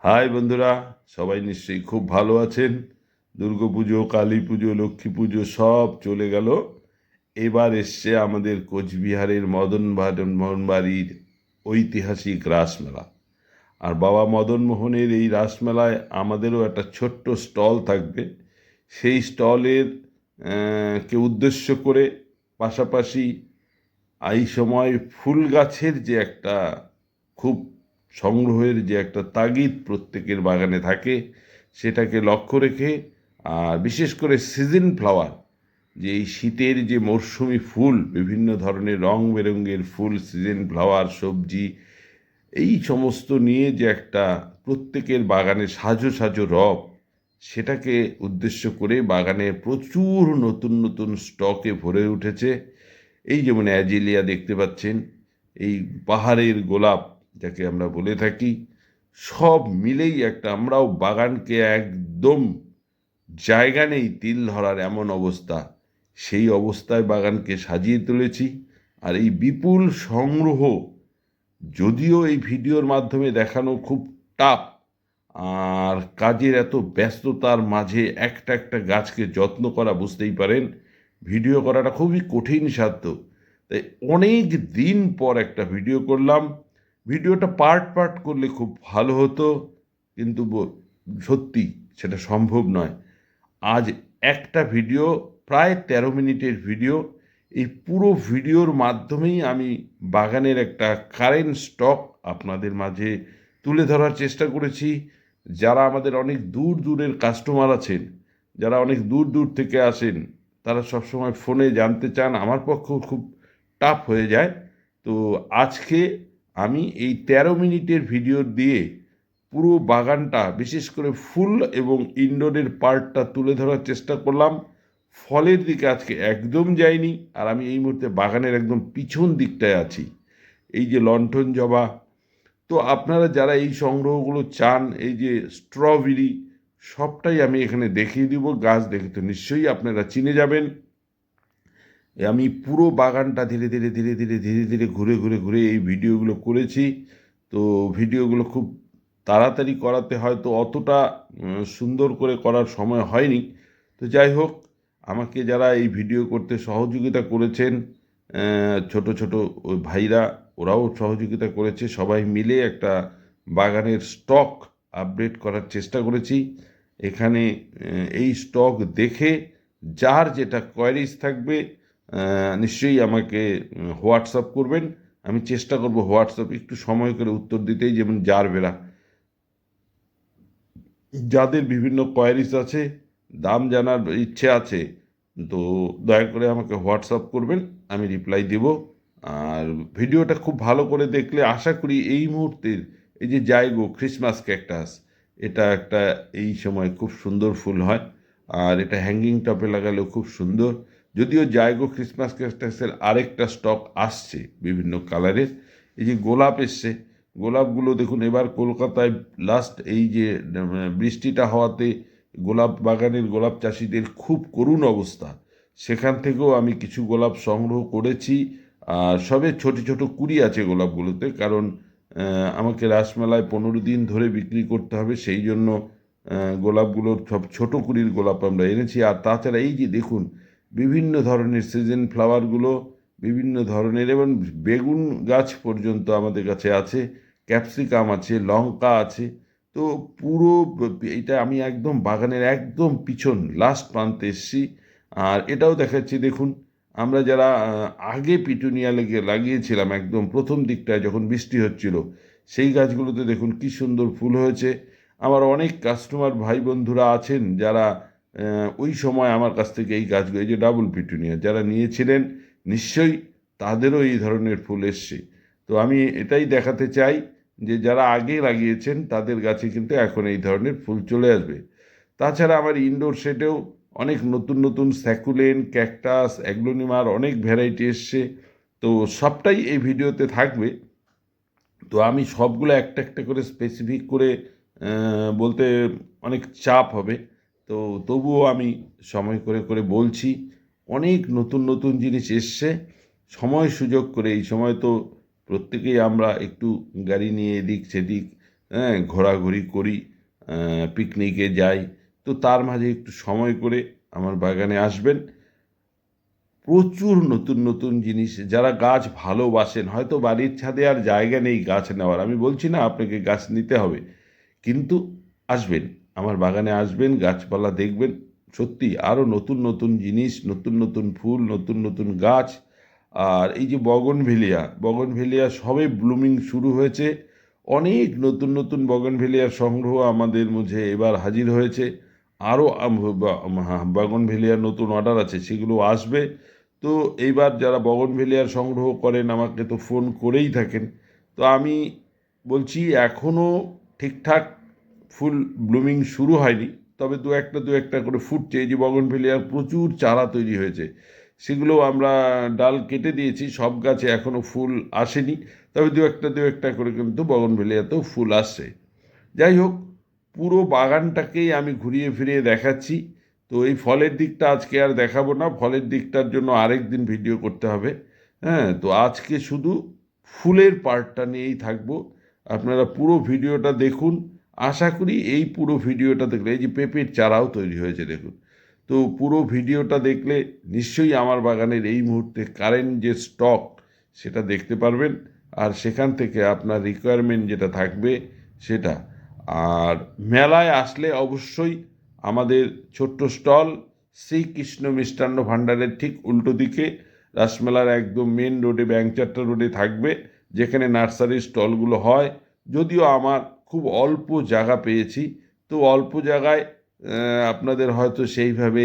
High বন্ধুরা, সবাই নিশ্চয়ই খুব ভালো আছেন। দুর্গাপুজো, কালী পুজো, লক্ষ্মী পুজো সব চলে গেল। এবার এসছে আমাদের কোচবিহারের মোহনবাড়ির ঐতিহাসিক রাসমেলা। আর বাবা মদন মোহনের এই রাসমেলায় আমাদেরও একটা ছোট্ট স্টল থাকবে। সেই স্টলের কে উদ্দেশ্য করে পাশাপাশি এই সময় ফুল গাছের যে একটা খুব সংগ্রহের যে একটা তাগিদ প্রত্যেকের বাগানে থাকে, সেটাকে লক্ষ্য রেখে আর বিশেষ করে সিজন ফ্লাওয়ার, যে এই শীতের যে মরশুমি ফুল, বিভিন্ন ধরনের রং বেরঙের ফুল, সিজন ফ্লাওয়ার, সবজি, এই সমস্ত নিয়ে যে একটা প্রত্যেকের বাগানে সাজো সাজো রব, সেটাকে উদ্দেশ্য করে বাগানে প্রচুর নতুন নতুন স্টকে ভরে উঠেছে। এই যেমন অ্যাজিলিয়া দেখতে পাচ্ছেন, এই পাহাড়ের গোলাপ যাকে আমরা বলে থাকি, সব মিলেই একটা, আমরাও বাগানকে একদম জায়গা নেই তিল ধরার এমন অবস্থা, সেই অবস্থায় বাগানকে সাজিয়ে তুলেছি। আর এই বিপুল সংগ্রহ, যদিও এই ভিডিওর মাধ্যমে দেখানো খুব টাফ, আর কাজের এত ব্যস্ততার মাঝে একটা একটা গাছকে যত্ন করা, বুঝতেই পারেন ভিডিও করাটা খুবই কঠিন সাধ্য। তাই অনেক দিন পর একটা ভিডিও করলাম। ভিডিওটা পার্ট পার্ট করলে খুব ভালো হতো, কিন্তু সত্যি সেটা সম্ভব নয়। আজ একটা ভিডিও, প্রায় 13 মিনিটের ভিডিও, এই পুরো ভিডিওর মাধ্যমেই আমি বাগানের একটা কারেন্ট স্টক আপনাদের মাঝে তুলে ধরার চেষ্টা করেছি। যারা আমাদের অনেক দূর দূরের কাস্টমার আছেন, যারা অনেক দূর দূর থেকে আসেন, তারা সবসময় ফোনে জানতে চান, আমার পক্ষেও খুব টাফ হয়ে যায়। তো আজকে আমি এই 13 মিনিটের ভিডিও দিয়ে পুরো বাগানটা, বিশেষ করে ফুল এবং ইনডোরের পার্টটা তুলে ধরার চেষ্টা করলাম। ফলের দিকে আজকে একদম যাইনি, আর আমি এই মুহূর্তে বাগানের একদম পিছন দিকটায় আছি। এই যে লণ্ঠন জবা, তো আপনারা যারা এই সংগ্রহগুলো চান, এই যে স্ট্রবেরি, সবটাই আমি এখানে দেখিয়ে দিব। গাছ দেখে তো নিশ্চয়ই আপনারা চিনে যাবেন। আমি পুরো বাগানটা ধীরে ধীরে ধীরে ধীরে ধীরে ধীরে ঘুরে ঘুরে ঘুরে এই ভিডিওগুলো করেছি। তো ভিডিওগুলো খুব তাড়াতাড়ি করাতে হয়তো অতটা সুন্দর করে করার সময় হয়নি। তো যাই হোক, আমাকে যারা এই ভিডিও করতে সহযোগিতা করেছেন, ছোট ছোট ওই ভাইরা, ওরাও সহযোগিতা করেছে, সবাই মিলে একটা বাগানের স্টক আপডেট করার চেষ্টা করেছি। এখানে এই স্টক দেখে যার যেটা কোয়ারিজ থাকবে, নিশ্চয়ই আমাকে হোয়াটসঅ্যাপ করবেন। আমি চেষ্টা করব হোয়াটসঅ্যাপ একটু সময় করে উত্তর দিতেই, যেমন যার বেরা, যাদের বিভিন্ন কোয়ারিজ আছে, দাম জানার ইচ্ছে আছে, তো দয়া করে আমাকে হোয়াটসঅ্যাপ করবেন, আমি রিপ্লাই দেব। আর ভিডিওটা খুব ভালো করে দেখলে আশা করি এই মুহূর্তের এই যে জায়গো ক্রিসমাস ক্যাকটাস, এটা একটা এই সময় খুব সুন্দর ফুল হয়। আর এটা হ্যাঙ্গিং টপে লাগালেও খুব সুন্দর। যদিও জায়গো ক্রিসমাস ক্যাকটাসের আরেকটা স্টক আসছে বিভিন্ন কালারের। এই যে গোলাপ এসছে, গোলাপগুলো দেখুন, এবার কলকাতায় লাস্ট এই যে বৃষ্টিটা হওয়াতে গোলাপ বাগানের গোলাপ চাষিদের খুব করুণ অবস্থা। সেখান থেকেও আমি কিছু গোলাপ সংগ্রহ করেছি। আর সবে ছোট ছোট কুড়ি আছে গোলাপগুলোতে, কারণ আমাকে রাসমেলায় 15 দিন ধরে বিক্রি করতে হবে, সেই জন্য গোলাপগুলোর সব ছোট কুড়ির গোলাপ আমরা এনেছি। আর তাছাড়া এই যে দেখুন, বিভিন্ন ধরনের সিজন ফ্লাওয়ারগুলো, বিভিন্ন ধরনের, এবং বেগুন গাছ পর্যন্ত আমাদের কাছে আছে, ক্যাপসিকাম আছে, লঙ্কা আছে। তো পুরো এটা আমি একদম বাগানের একদম পিছন লাস্ট প্রান্তে এসেছি। আর এটাও দেখাচ্ছি দেখুন, আমরা যারা আগে পিটুনিয়া লাগিয়েছিলাম একদম প্রথম দিকটায় যখন বৃষ্টি হচ্ছিল, সেই গাছগুলোতে দেখুন কি সুন্দর ফুল হয়েছে। আমার অনেক কাস্টমার ভাই বন্ধুরা আছেন যারা ওই সময় আমার কাছ থেকে এই গাছগুলো, এই যে ডাবল পিটুনিয়া যারা নিয়েছিলেন, নিশ্চয়ই তাদেরও এই ধরনের ফুল এসছে। তো আমি এটাই দেখাতে চাই যে যারা আগে লাগিয়েছেন তাদের গাছে কিন্তু এখন এই ধরনের ফুল চলে আসবে। তাছাড়া আমার ইনডোর সেটেও অনেক নতুন নতুন স্যাকুলেন, ক্যাকটাস, অ্যাগ্লোনিমার অনেক ভ্যারাইটি এসছে। তো সবটাই এই ভিডিওতে থাকবে। তো আমি সবগুলো একটা একটা করে স্পেসিফিক করে বলতে অনেক চাপ হবে। তো তবুও আমি সময় করে করে বলছি। অনেক নতুন নতুন জিনিস এসছে, সময় সুযোগ করে। এই সময় তো প্রত্যেকেই আমরা একটু গাড়ি নিয়ে এদিক সেদিক হ্যাঁ, ঘোরাঘুরি করি, পিকনিকে যাই। তো তার মাঝে একটু সময় করে আমার বাগানে আসবেন। প্রচুর নতুন নতুন জিনিস, যারা গাছ ভালোবাসেন, হয়তো বাড়ির ছাদে আর জায়গা নেই গাছ নেওয়ার, আমি বলছি না আপনাকে গাছ নিতে হবে, কিন্তু আসবেন, আমার বাগানে আসবেন, গাছপালা দেখবেন, সত্যি আরও নতুন নতুন জিনিস, নতুন নতুন ফুল, নতুন নতুন গাছ। আর এই যে বগনভেলিয়া, বগনভেলিয়া সবে ব্লুমিং শুরু হয়েছে, অনেক নতুন নতুন বগনভেলিয়ার সংগ্রহ আমাদের মাঝে এবার হাজির হয়েছে। আরও বগনভেলিয়ার নতুন অর্ডার আছে, সেগুলো আসবে। তো এইবার যারা বগনভেলিয়ার সংগ্রহ করেন আমাকে তো ফোন করেই থাকেন। তো আমি বলছি এখনও ঠিকঠাক ফুল ব্লুমিং শুরু হয়নি, তবে দু একটা করে ফুটছে। এই যে বগনভেলিয়ার প্রচুর চারা তৈরি হয়েছে, সেগুলো আমরা ডাল কেটে দিয়েছি, সব গাছে এখনও ফুল আসেনি, তবে দু একটা করে কিন্তু বগনভেলিয়াতেও ফুল আসছে। যাই হোক, পুরো বাগানটাকেই আমি ঘুরিয়ে ফিরিয়ে দেখাচ্ছি। তো এই ফলের দিকটা আজকে আর দেখাবো না, ফলের দিকটার জন্য আরেক দিন ভিডিও করতে হবে। হ্যাঁ, তো আজকে শুধু ফুলের পার্টটা নিয়েই থাকবো। আপনারা পুরো ভিডিওটা দেখুন। আশা করি এই পুরো ভিডিওটা দেখলে, এই যে পেঁপের চারাও তৈরি হয়েছে দেখুন, তো পুরো ভিডিওটা দেখলে নিশ্চয়ই আমার বাগানের এই মুহূর্তে কারেন্ট যে স্টক সেটা দেখতে পারবেন, আর সেখান থেকে আপনার রিকোয়ারমেন্ট যেটা থাকবে সেটা। আর মেলায় আসলে অবশ্যই আমাদের ছোট্ট স্টল শ্রীকৃষ্ণ মিষ্টান্ন ভাণ্ডারের ঠিক উল্টো দিকে, রাসমেলার একদম মেন রোডে, ব্যাংচারটা রোডে থাকবে, যেখানে নার্সারির স্টলগুলো হয়। যদিও আমার খুব অল্প জায়গা পেয়েছি, তো অল্প জায়গায় আপনাদের হয়তো সেইভাবে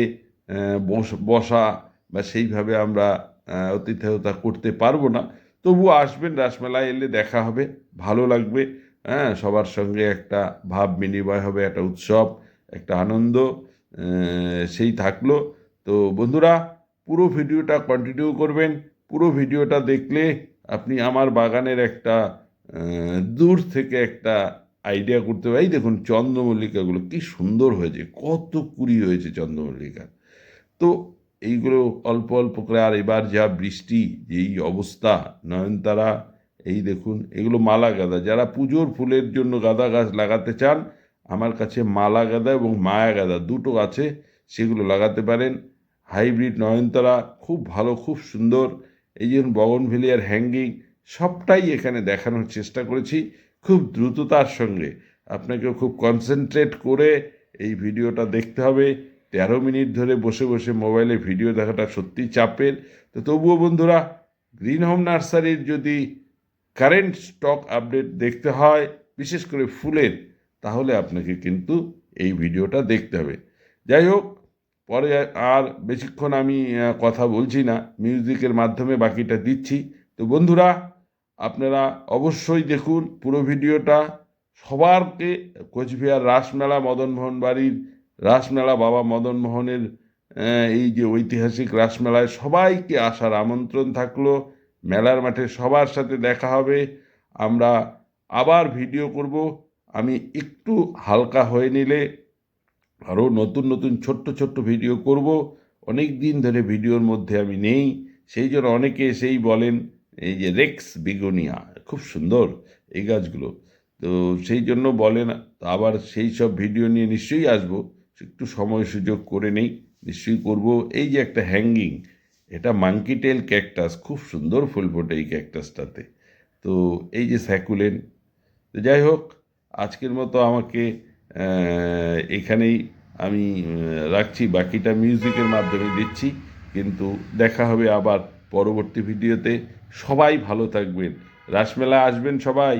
বসা বা সেইভাবে আমরা আতিথেয়তা করতে পারবো না। তবুও আসবেন, রাসমেলায় এলে দেখা হবে, ভালো লাগবে। হ্যাঁ, সবার সঙ্গে একটা ভাব বিনিময় হবে, একটা উৎসব, একটা আনন্দ সেই থাকলো। তো বন্ধুরা, পুরো ভিডিওটা কন্টিনিউ করবেন। পুরো ভিডিওটা দেখলে আপনি আমার বাগানের একটা দূর থেকে একটা আইডিয়া করতে পারি। এই দেখুন চন্দ্রমল্লিকাগুলো কি সুন্দর হয়েছে, কত কুড়ি হয়েছে চন্দ্রমল্লিকা। তো এইগুলো অল্প অল্প করে, আর এবার যা বৃষ্টি, যেই অবস্থা, নয়নতারা, এই দেখুন এগুলো মালা গাঁদা। যারা পুজোর ফুলের জন্য গাঁদা গাছ লাগাতে চান, আমার কাছে মালা গাঁদা এবং মায়া গাঁদা দুটো আছে, সেগুলো লাগাতে পারেন। হাইব্রিড নয়নতারা খুব ভালো, খুব সুন্দর। এই জন্য বগনভেলিয়ার হ্যাঙ্গিং, সবটাই এখানে দেখানোর চেষ্টা করেছি খুব দ্রুততার সঙ্গে। আপনাকেও খুব কনসেন্ট্রেট করে এই ভিডিওটা দেখতে হবে। 13 মিনিট ধরে বসে বসে মোবাইলে ভিডিও দেখাটা সত্যি চাপের। তো তবুও বন্ধুরা, গ্রিন হোম নার্সারির যদি কারেন্ট স্টক আপডেট দেখতে হয়, বিশেষ করে ফুলের, তাহলে আপনাকে কিন্তু এই ভিডিওটা দেখতে হবে। যাই হোক, পরে আর বেশিক্ষণ আমি কথা বলছি না, মিউজিকের মাধ্যমে বাকিটা দিচ্ছি। তো বন্ধুরা, আপনারা অবশ্যই দেখুন পুরো ভিডিওটা। সবারকে কোচবিহার রাসমেলা, মদনমোহন বাড়ির রাসমেলা, বাবা মদনমোহনের এই যে ঐতিহাসিক রাসমেলায় সবাইকে আসার আমন্ত্রণ থাকলো। মেলার মাঠে সবার সাথে দেখা হবে। আমরা আবার ভিডিও করব। আমি একটু হালকা হয়ে নিলে আরও নতুন নতুন ছোট্ট ছোট্ট ভিডিও করব। অনেক দিন ধরে ভিডিওর মধ্যে আমি নেই, সেই জন্য অনেকে এসেই বলেন এই যে রেক্স বিগোনিয়া খুব সুন্দর এই গাছগুলো, তো সেই জন্য বলেন। তো আবার সেই সব ভিডিও নিয়ে নিশ্চয়ই আসবো, একটু সময় সুযোগ করে নেই, নিশ্চয়ই করব। এই যে একটা হ্যাঙ্গিং, এটা মাঙ্কি টেল ক্যাকটাস, খুব সুন্দর ফুল ফোটে এই ক্যাকটাসটাতে। তো এই যে স্যাকুলেন। তো যাই হোক, আজকের মতো আমাকে এখানেই আমি রাখছি, বাকিটা মিউজিকের মাধ্যমে দিচ্ছি। কিন্তু দেখা হবে আবার পরবর্তী ভিডিওতে। সবাই ভালো থাকবেন, রাসমেলা আসবেন সবাই।